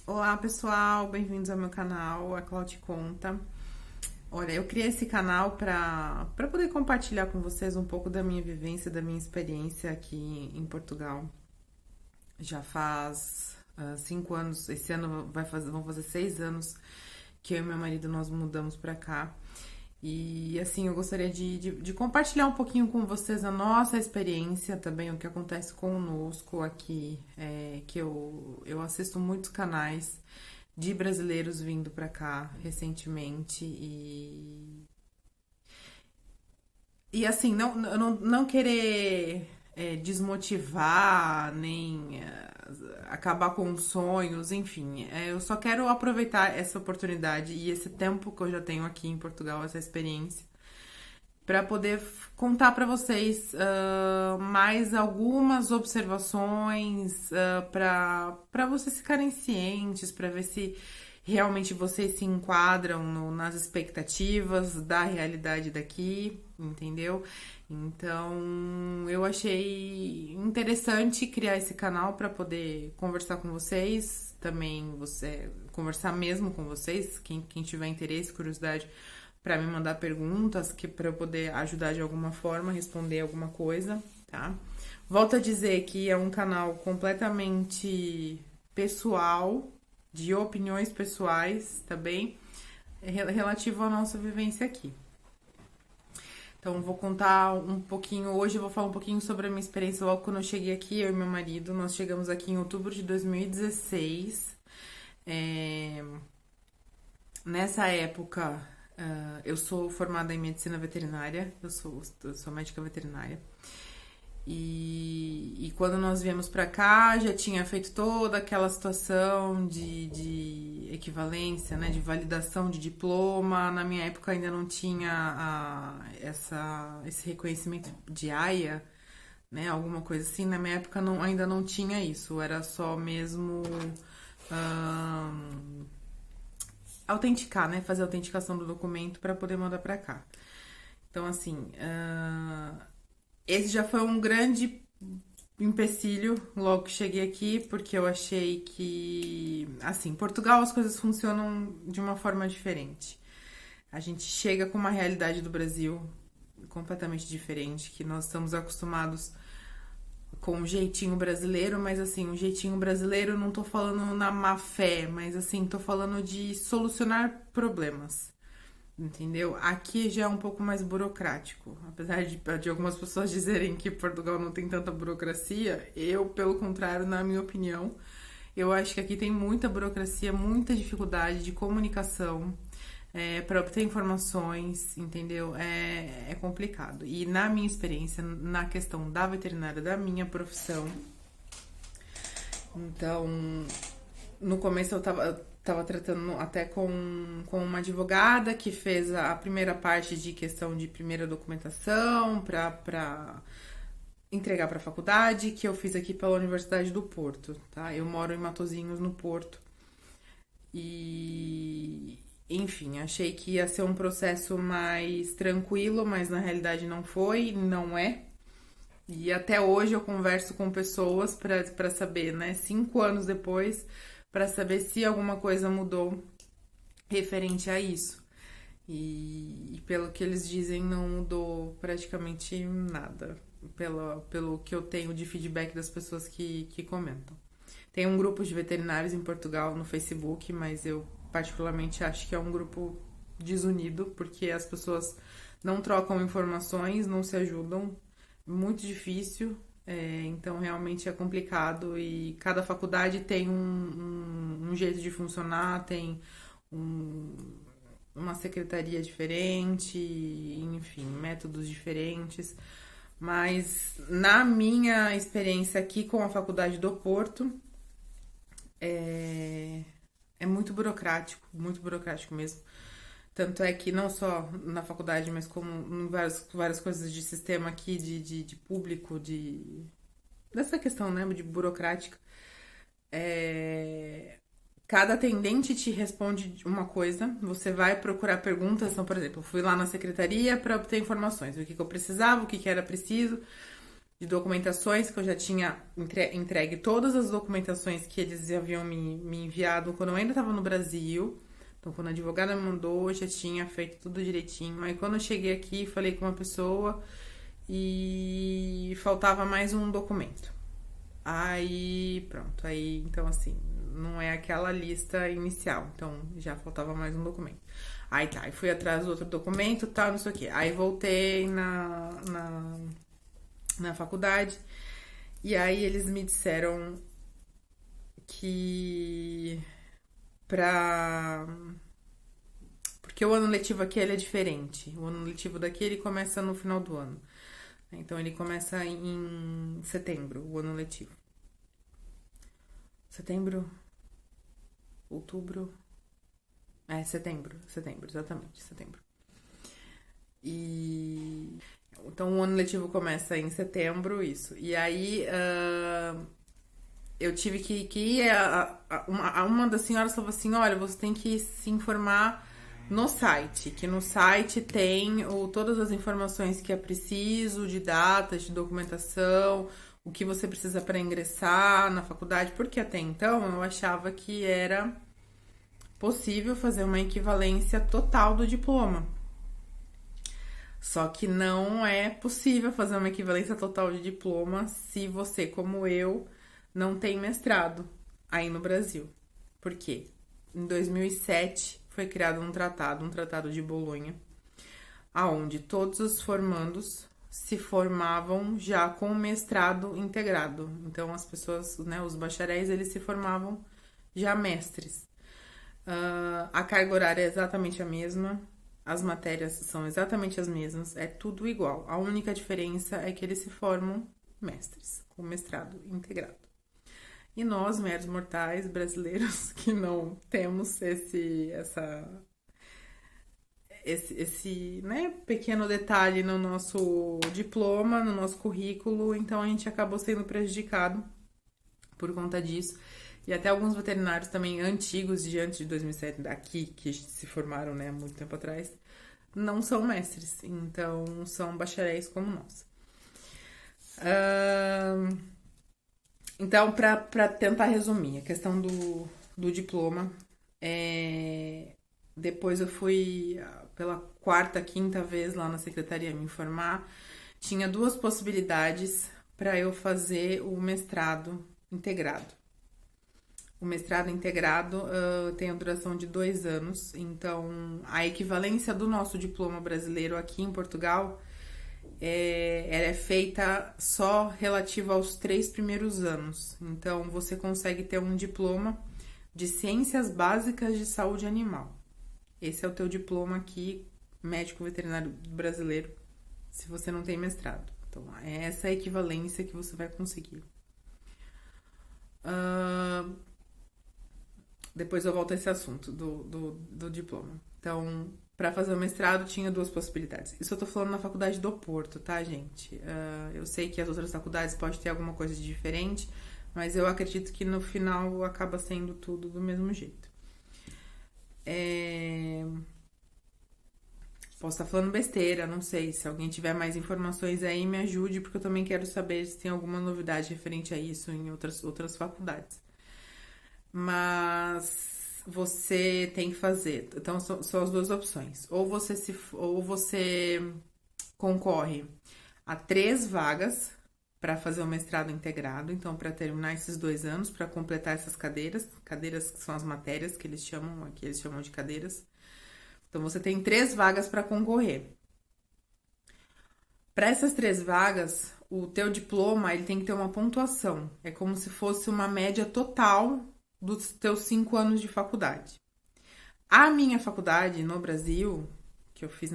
Olá pessoal, bem-vindos ao meu canal, a Cláudia Conta. Olha, eu criei esse canal para poder compartilhar com vocês um pouco da minha vivência, da minha experiência aqui em Portugal. Já faz 5 anos, esse ano vão fazer 6 anos que eu e meu marido nós mudamos para cá. E assim, eu gostaria de compartilhar um pouquinho com vocês a nossa experiência, também o que acontece conosco aqui, que eu assisto muitos canais de brasileiros vindo pra cá recentemente e assim, não querer desmotivar, nem acabar com os sonhos, enfim. Eu só quero aproveitar essa oportunidade e esse tempo que eu já tenho aqui em Portugal, essa experiência, para poder contar para vocês mais algumas observações para vocês ficarem cientes, para ver se realmente vocês se enquadram nas expectativas da realidade daqui, entendeu? Então, eu achei interessante criar esse canal para poder conversar com vocês, também você conversar mesmo com vocês, quem tiver interesse, curiosidade, para me mandar perguntas, que para eu poder ajudar de alguma forma, responder alguma coisa, tá? Volto a dizer que é um canal completamente pessoal, de opiniões pessoais, tá bem? Relativo à nossa vivência aqui. Então, vou contar um pouquinho, hoje eu vou falar um pouquinho sobre a minha experiência logo quando eu cheguei aqui, eu e meu marido, nós chegamos aqui em outubro de 2016. Nessa época, eu sou formada em medicina veterinária, eu sou médica veterinária. E quando nós viemos pra cá, já tinha feito toda aquela situação de equivalência, né, de validação de diploma. Na minha época ainda não tinha esse reconhecimento de AIA, né, alguma coisa assim. Na minha época ainda não tinha isso, era só mesmo autenticar, né, fazer a autenticação do documento para poder mandar pra cá. Então, assim, esse já foi um grande empecilho logo que cheguei aqui, porque eu achei que, assim, em Portugal as coisas funcionam de uma forma diferente. A gente chega com uma realidade do Brasil completamente diferente, que nós estamos acostumados com o jeitinho brasileiro, mas assim, o jeitinho brasileiro não tô falando na má fé, mas assim, tô falando de solucionar problemas. Entendeu? Aqui já é um pouco mais burocrático. Apesar de algumas pessoas dizerem que Portugal não tem tanta burocracia, eu, pelo contrário, na minha opinião, eu acho que aqui tem muita burocracia, muita dificuldade de comunicação para obter informações, entendeu? É complicado. E na minha experiência, na questão da veterinária, da minha profissão, então, no começo eu tava tratando até com uma advogada que fez a primeira parte de questão de primeira documentação para entregar para a faculdade, que eu fiz aqui pela Universidade do Porto, tá? Eu moro em Matosinhos, no Porto. E, enfim, achei que ia ser um processo mais tranquilo, mas na realidade não foi, não é. E até hoje eu converso com pessoas para saber, né, 5 anos depois, para saber se alguma coisa mudou referente a isso. E pelo que eles dizem, não mudou praticamente nada, pelo que eu tenho de feedback das pessoas que comentam. Tem um grupo de veterinários em Portugal no Facebook, mas eu particularmente acho que é um grupo desunido, porque as pessoas não trocam informações, não se ajudam, muito difícil, então realmente é complicado e cada faculdade tem um jeito de funcionar, tem um- uma secretaria diferente, enfim, métodos diferentes. Mas na minha experiência aqui com a Faculdade do Porto, é, é muito burocrático mesmo. Tanto é que não só na faculdade, mas como em várias coisas de sistema aqui, de público, dessa questão, né, de burocrática, é, cada atendente te responde uma coisa, você vai procurar perguntas, então, por exemplo, eu fui lá na secretaria para obter informações, o que eu precisava, o que era preciso, de documentações, que eu já tinha entregue todas as documentações que eles haviam me enviado quando eu ainda estava no Brasil. Então, quando a advogada me mandou, eu já tinha feito tudo direitinho. Aí, quando eu cheguei aqui, falei com uma pessoa e faltava mais um documento. Aí, pronto. Aí, então, assim, não é aquela lista inicial. Então, já faltava mais um documento. Aí, tá. Aí, fui atrás do outro documento, tal, não sei o quê. Aí, voltei na faculdade. E aí, eles me disseram que porque o ano letivo aqui ele é diferente. O ano letivo daqui ele começa no final do ano. Então ele começa em setembro, o ano letivo. Setembro, outubro. Setembro, exatamente, setembro. E então o ano letivo começa em setembro, isso. E aí eu tive que ir. Uma das senhoras falou assim: olha, você tem que se informar no site, que no site tem todas as informações que é preciso, de datas, de documentação, o que você precisa para ingressar na faculdade, porque até então eu achava que era possível fazer uma equivalência total do diploma. Só que não é possível fazer uma equivalência total de diploma se você, como eu, não tem mestrado aí no Brasil. Por quê? Em 2007 foi criado um tratado de Bolonha, aonde todos os formandos se formavam já com mestrado integrado. Então as pessoas, né, os bacharéis, eles se formavam já mestres. A carga horária é exatamente a mesma, as matérias são exatamente as mesmas, é tudo igual. A única diferença é que eles se formam mestres, com mestrado integrado. E nós, meros mortais brasileiros, que não temos esse né, pequeno detalhe no nosso diploma, no nosso currículo, então a gente acabou sendo prejudicado por conta disso. E até alguns veterinários também antigos, de antes de 2007, daqui, que se formaram, né, há muito tempo atrás, não são mestres, então são bacharéis como nós. Então, para tentar resumir, a questão do diploma, depois eu fui pela quarta, quinta vez lá na secretaria me informar. Tinha duas possibilidades para eu fazer o mestrado integrado. O mestrado integrado tem a duração de 2 anos, então a equivalência do nosso diploma brasileiro aqui em Portugal ela é feita só relativa aos 3 primeiros anos. Então, você consegue ter um diploma de Ciências Básicas de Saúde Animal. Esse é o teu diploma aqui, médico veterinário brasileiro, se você não tem mestrado. Então, é essa a equivalência que você vai conseguir. Depois eu volto a esse assunto do diploma. Então, para fazer o mestrado, tinha 2 possibilidades. Isso eu tô falando na faculdade do Porto, tá, gente? Eu sei que as outras faculdades podem ter alguma coisa de diferente, mas eu acredito que no final acaba sendo tudo do mesmo jeito. Posso estar falando besteira, não sei. Se alguém tiver mais informações aí, me ajude, porque eu também quero saber se tem alguma novidade referente a isso em outras faculdades. Mas você tem que fazer. Então, são as 2 opções. Ou você concorre a 3 vagas para fazer o mestrado integrado. Então, para terminar esses 2 anos, para completar essas cadeiras que são as matérias que eles chamam, aqui eles chamam de cadeiras. Então, você tem 3 vagas para concorrer. Para essas 3 vagas, o teu diploma ele tem que ter uma pontuação. É como se fosse uma média total dos teus 5 anos de faculdade. A minha faculdade no Brasil, que eu fiz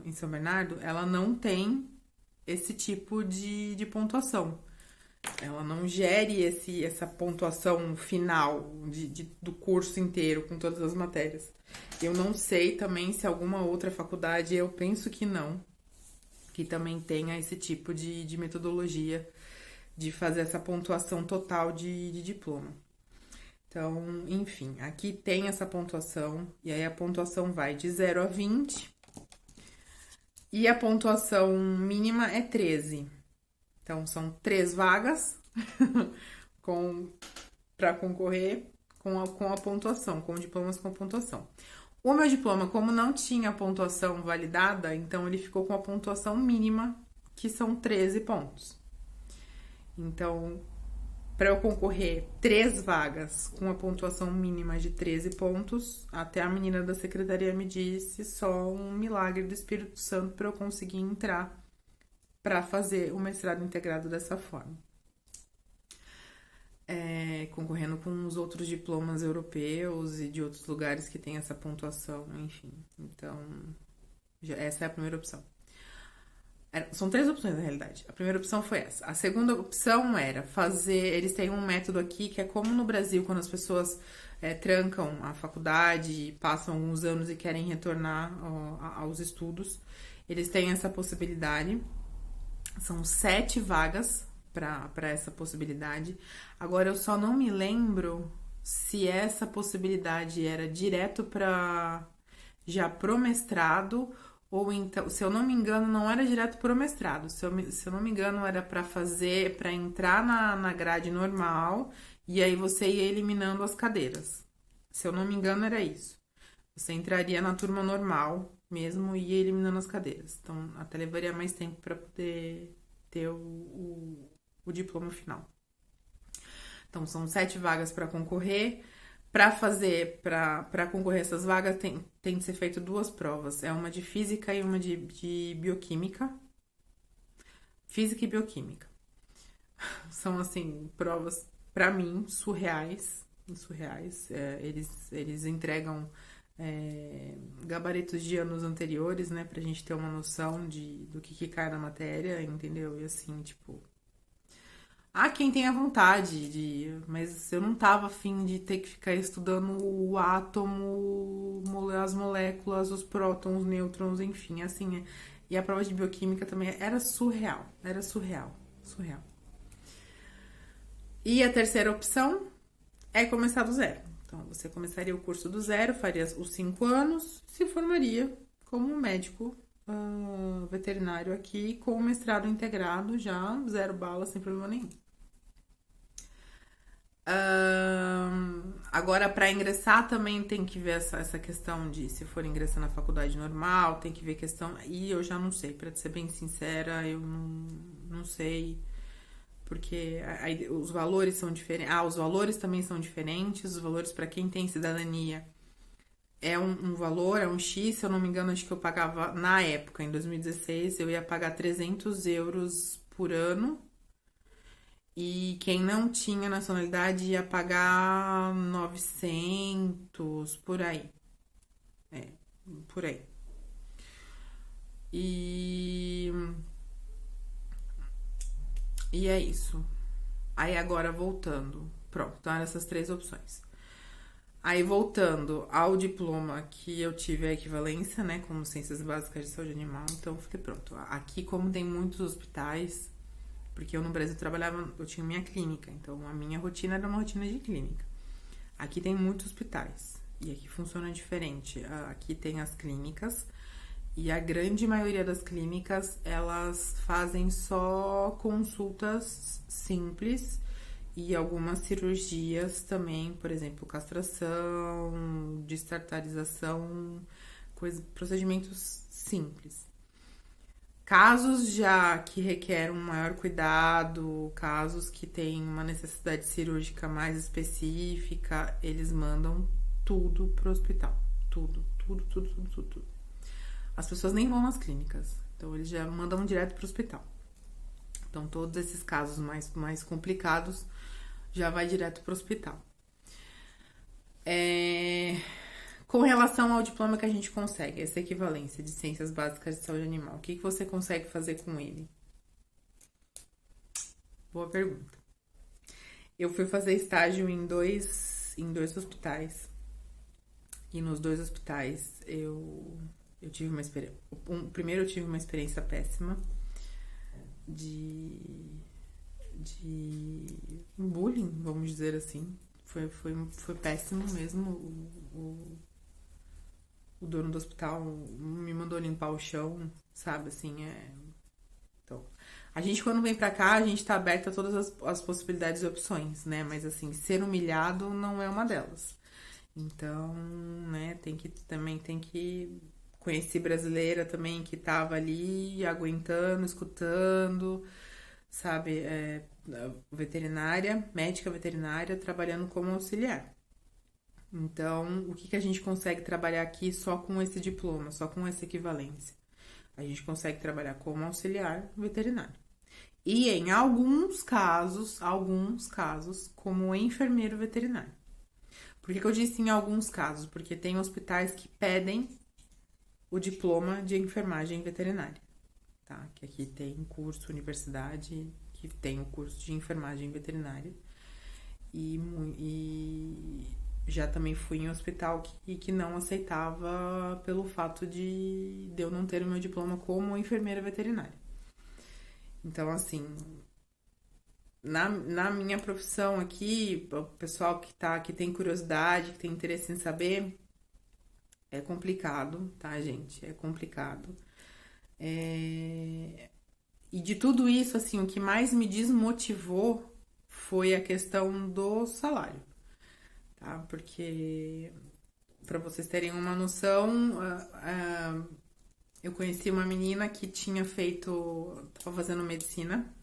em São Bernardo, ela não tem esse tipo de pontuação. Ela não gere essa pontuação final do curso inteiro, com todas as matérias. Eu não sei também se alguma outra faculdade, eu penso que não, que também tenha esse tipo de metodologia de fazer essa pontuação total de diploma. Então, enfim, aqui tem essa pontuação, e aí a pontuação vai de 0 a 20, e a pontuação mínima é 13. Então, são 3 vagas para concorrer com a pontuação, com diplomas com pontuação. O meu diploma, como não tinha pontuação validada, então ele ficou com a pontuação mínima, que são 13 pontos. Então, para eu concorrer 3 vagas com a pontuação mínima de 13 pontos, até a menina da secretaria me disse, só um milagre do Espírito Santo para eu conseguir entrar para fazer o mestrado integrado dessa forma. Concorrendo com os outros diplomas europeus e de outros lugares que tem essa pontuação, enfim. Então, essa é a primeira opção. São 3 opções, na realidade. A primeira opção foi essa. A segunda opção era fazer... Eles têm um método aqui que é como no Brasil, quando as pessoas trancam a faculdade, passam alguns anos e querem retornar aos estudos. Eles têm essa possibilidade. São 7 vagas para essa possibilidade. Agora, eu só não me lembro se essa possibilidade era direto já pro mestrado, ou então, se eu não me engano, não era direto pro mestrado. Se eu não me engano, era para entrar na grade normal, e aí você ia eliminando as cadeiras. Se eu não me engano, era isso. Você entraria na turma normal mesmo e ia eliminando as cadeiras. Então, até levaria mais tempo para poder ter o diploma final. Então, são 7 vagas para concorrer. Para concorrer a essas vagas, tem de ser feito 2 provas. É uma de física e uma de bioquímica. Física e bioquímica. São, assim, provas, para mim, surreais. Eles entregam gabaritos de anos anteriores, né? Pra gente ter uma noção do que cai na matéria, entendeu? E assim, tipo... Há quem tenha vontade mas eu não tava afim de ter que ficar estudando o átomo, as moléculas, os prótons, nêutrons, enfim, assim. E a prova de bioquímica também era surreal. Surreal. E a terceira opção é começar do zero. Então, você começaria o curso do zero, faria os 5 anos, se formaria como médico veterinário aqui, com o mestrado integrado, já 0 bala, sem problema nenhum. Agora, para ingressar também tem que ver essa questão de se for ingressar na faculdade normal, tem que ver questão... E eu já não sei, para ser bem sincera, eu não sei... Porque os valores são diferentes. Os valores também são diferentes. Os valores para quem tem cidadania é um valor, é um X. Se eu não me engano, acho que eu pagava, na época, em 2016, eu ia pagar 300 euros por ano. E quem não tinha nacionalidade ia pagar 900, por aí. Por aí. E é isso. Aí agora voltando. Pronto, então eram essas 3 opções. Aí voltando ao diploma que eu tive a equivalência, né, como Ciências Básicas de Saúde Animal, então eu fiquei pronto. Aqui, como tem muitos hospitais, porque eu no Brasil eu tinha minha clínica, então a minha rotina era uma rotina de clínica. Aqui tem muitos hospitais e aqui funciona diferente. Aqui tem as clínicas. E a grande maioria das clínicas, elas fazem só consultas simples e algumas cirurgias também, por exemplo, castração, destartarização, procedimentos simples. Casos já que requerem um maior cuidado, casos que têm uma necessidade cirúrgica mais específica, eles mandam tudo pro hospital. Tudo. As pessoas nem vão nas clínicas, então eles já mandam direto para o hospital. Então, todos esses casos mais complicados já vai direto para o hospital. Com relação ao diploma que a gente consegue, essa equivalência de Ciências Básicas de Saúde Animal, o que você consegue fazer com ele? Boa pergunta. Eu fui fazer estágio em dois hospitais. E nos 2 hospitais eu tive uma experiência. Primeiro eu tive uma experiência péssima de bullying, vamos dizer assim. Foi péssimo mesmo. O dono do hospital me mandou limpar o chão, sabe? Assim, Então, a gente quando vem pra cá, a gente tá aberto a todas as possibilidades e opções, né? Mas assim, ser humilhado não é uma delas. Então, né, também tem que conhecer brasileira também que tava ali aguentando, escutando, sabe, veterinária, médica veterinária, trabalhando como auxiliar. Então, o que a gente consegue trabalhar aqui só com esse diploma, só com essa equivalência? A gente consegue trabalhar como auxiliar veterinário. E em alguns casos, como enfermeiro veterinário. Por que eu disse em alguns casos? Porque tem hospitais que pedem o diploma de enfermagem veterinária, tá? Que aqui tem curso, universidade, que tem o curso de enfermagem veterinária. E já também fui em hospital que não aceitava pelo fato de eu não ter o meu diploma como enfermeira veterinária. Então, assim, na minha profissão aqui, o pessoal que tem curiosidade, que tem interesse em saber, é complicado, tá, gente? É complicado. E de tudo isso, assim, o que mais me desmotivou foi a questão do salário, tá? Porque, para vocês terem uma noção, eu conheci uma menina que tava fazendo medicina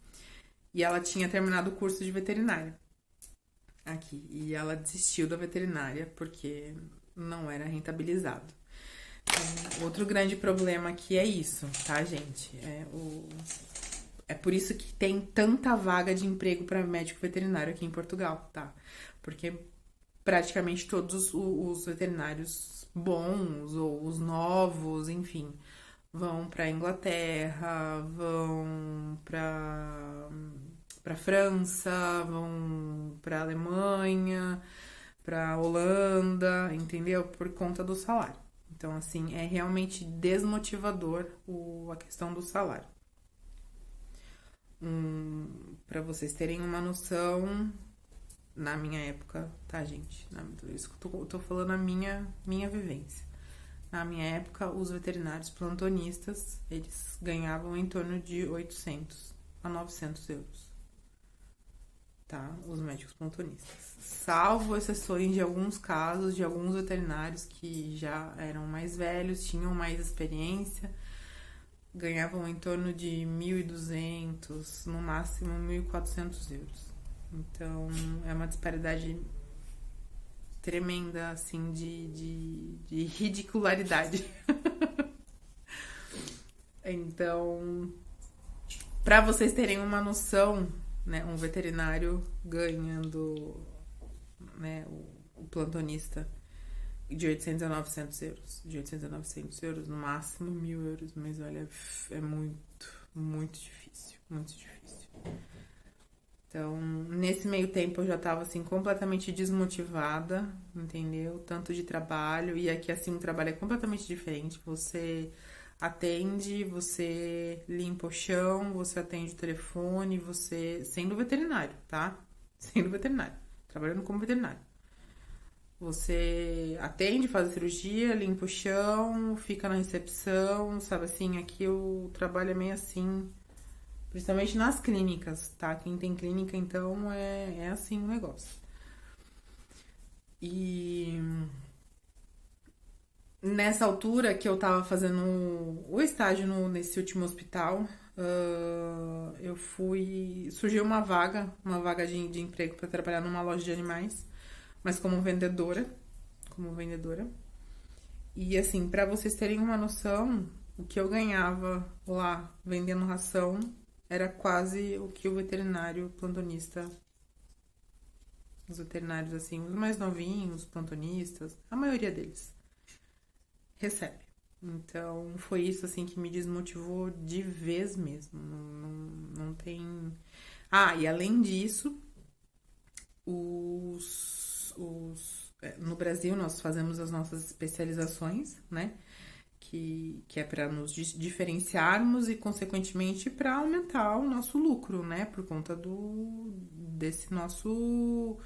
e ela tinha terminado o curso de veterinária aqui. E ela desistiu da veterinária porque não era rentabilizado. Outro grande problema aqui é isso, tá, gente? É por isso que tem tanta vaga de emprego para médico veterinário aqui em Portugal, tá? Porque praticamente todos os veterinários bons ou os novos, enfim, vão para Inglaterra, vão para França, vão para Alemanha, para Holanda, entendeu? Por conta do salário. Então, assim, é realmente desmotivador a questão do salário. Para vocês terem uma noção, na minha época, tá, gente? Isso que eu tô falando a minha vivência. Na minha época, os veterinários plantonistas, eles ganhavam em torno de 800 a 900 euros. Tá? Os médicos plantonistas. Salvo exceções de alguns casos, de alguns veterinários que já eram mais velhos, tinham mais experiência, ganhavam em torno de 1.200, no máximo 1.400 euros. Então, é uma disparidade tremenda, assim, de ridicularidade. Então, para vocês terem uma noção, né, um veterinário ganhando, né, o plantonista de 800 a 900 euros. De 800 a 900 euros, no máximo 1.000 euros. Mas olha, é muito, muito difícil. Muito difícil. Então, nesse meio tempo eu já tava, assim, completamente desmotivada, entendeu? Tanto de trabalho. E aqui, assim, o trabalho é completamente diferente. Você atende, você limpa o chão, você atende o telefone, você... Sendo veterinário, tá? Sendo veterinário. Trabalhando como veterinário. Você atende, faz a cirurgia, limpa o chão, fica na recepção, sabe assim? Aqui o trabalho é meio assim, principalmente nas clínicas, tá? Quem tem clínica, então, é assim o negócio. E nessa altura que eu tava fazendo o estágio nesse último hospital, surgiu uma vaga de emprego para trabalhar numa loja de animais, mas como vendedora. E assim, para vocês terem uma noção, o que eu ganhava lá vendendo ração era quase o que o veterinário plantonista, os veterinários assim, os mais novinhos, os plantonistas, a maioria deles recebe. Então, foi isso assim que me desmotivou de vez mesmo. Não tem... Ah, e além disso, no Brasil nós fazemos as nossas especializações, né? Que é para nos diferenciarmos e, consequentemente, para aumentar o nosso lucro, né? Por conta desse nosso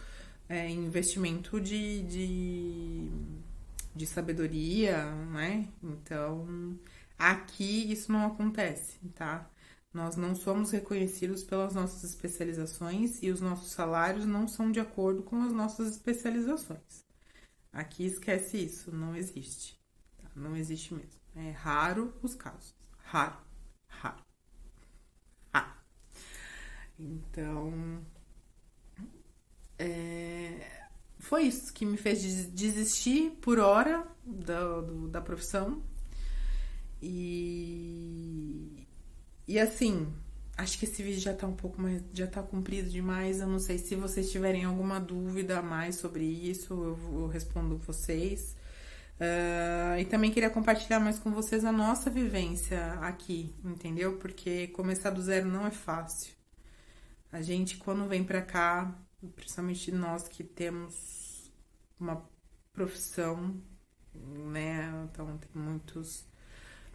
investimento de sabedoria, né? Então, aqui isso não acontece, tá? Nós não somos reconhecidos pelas nossas especializações e os nossos salários não são de acordo com as nossas especializações. Aqui esquece isso, não existe. Tá? Não existe mesmo. É raro os casos. Raro. Raro. Raro. Então, foi isso que me fez desistir por hora da profissão. E assim, acho que esse vídeo já tá um pouco mais, já tá comprido demais. Eu não sei se vocês tiverem alguma dúvida a mais sobre isso, eu respondo vocês. E também queria compartilhar mais com vocês a nossa vivência aqui, entendeu? Porque começar do zero não é fácil. A gente, quando vem pra cá, principalmente nós que temos uma profissão, né? Então tem muitos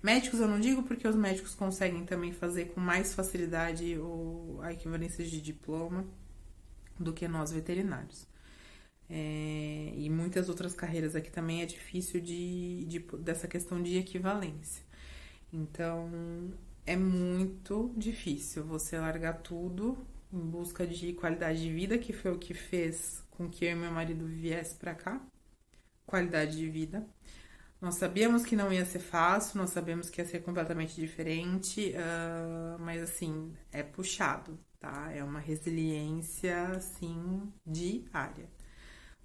médicos, eu não digo porque os médicos conseguem também fazer com mais facilidade a equivalência de diploma do que nós veterinários. E muitas outras carreiras aqui também é difícil dessa questão de equivalência. Então, é muito difícil você largar tudo em busca de qualidade de vida, que foi o que fez com que eu e meu marido viesse pra cá. Qualidade de vida. Nós sabíamos que não ia ser fácil, nós sabemos que ia ser completamente diferente, mas assim, é puxado, tá? É uma resiliência, assim, diária.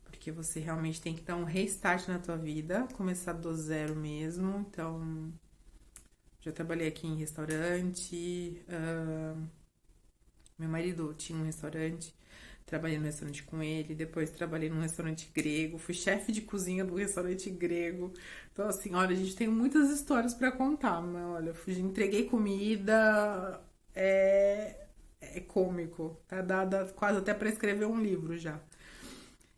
Porque você realmente tem que dar um restart na tua vida, começar do zero mesmo. Então, já trabalhei aqui em restaurante, meu marido tinha um restaurante, trabalhei no restaurante com ele, depois trabalhei num restaurante grego, fui chefe de cozinha do restaurante grego. Então, assim, olha, a gente tem muitas histórias pra contar, mas olha, entreguei comida, é cômico, tá dada quase até pra escrever um livro já.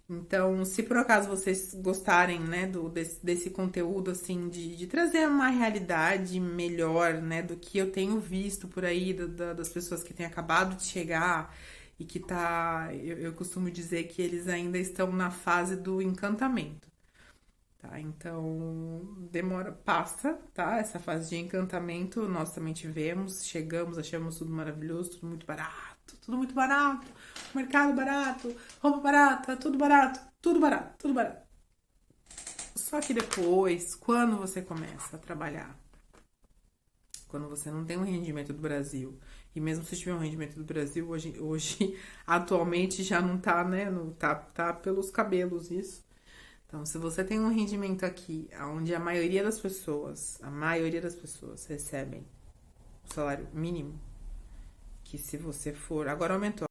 Então, se por acaso vocês gostarem, né, desse conteúdo, assim, de trazer uma realidade melhor, né, do que eu tenho visto por aí, das pessoas que têm acabado de chegar e que eu costumo dizer que eles ainda estão na fase do encantamento, tá? Então, passa, tá? Essa fase de encantamento, nós também tivemos, chegamos, achamos tudo maravilhoso, tudo muito barato, mercado barato, roupa barata, tudo barato, tudo barato, tudo barato. Só que depois, quando você começa a trabalhar, quando você não tem um rendimento do Brasil, e mesmo se tiver um rendimento do Brasil, hoje atualmente já não tá, né? Não tá pelos cabelos isso. Então, se você tem um rendimento aqui, onde a maioria das pessoas recebem o salário mínimo, que se você for, agora aumentou,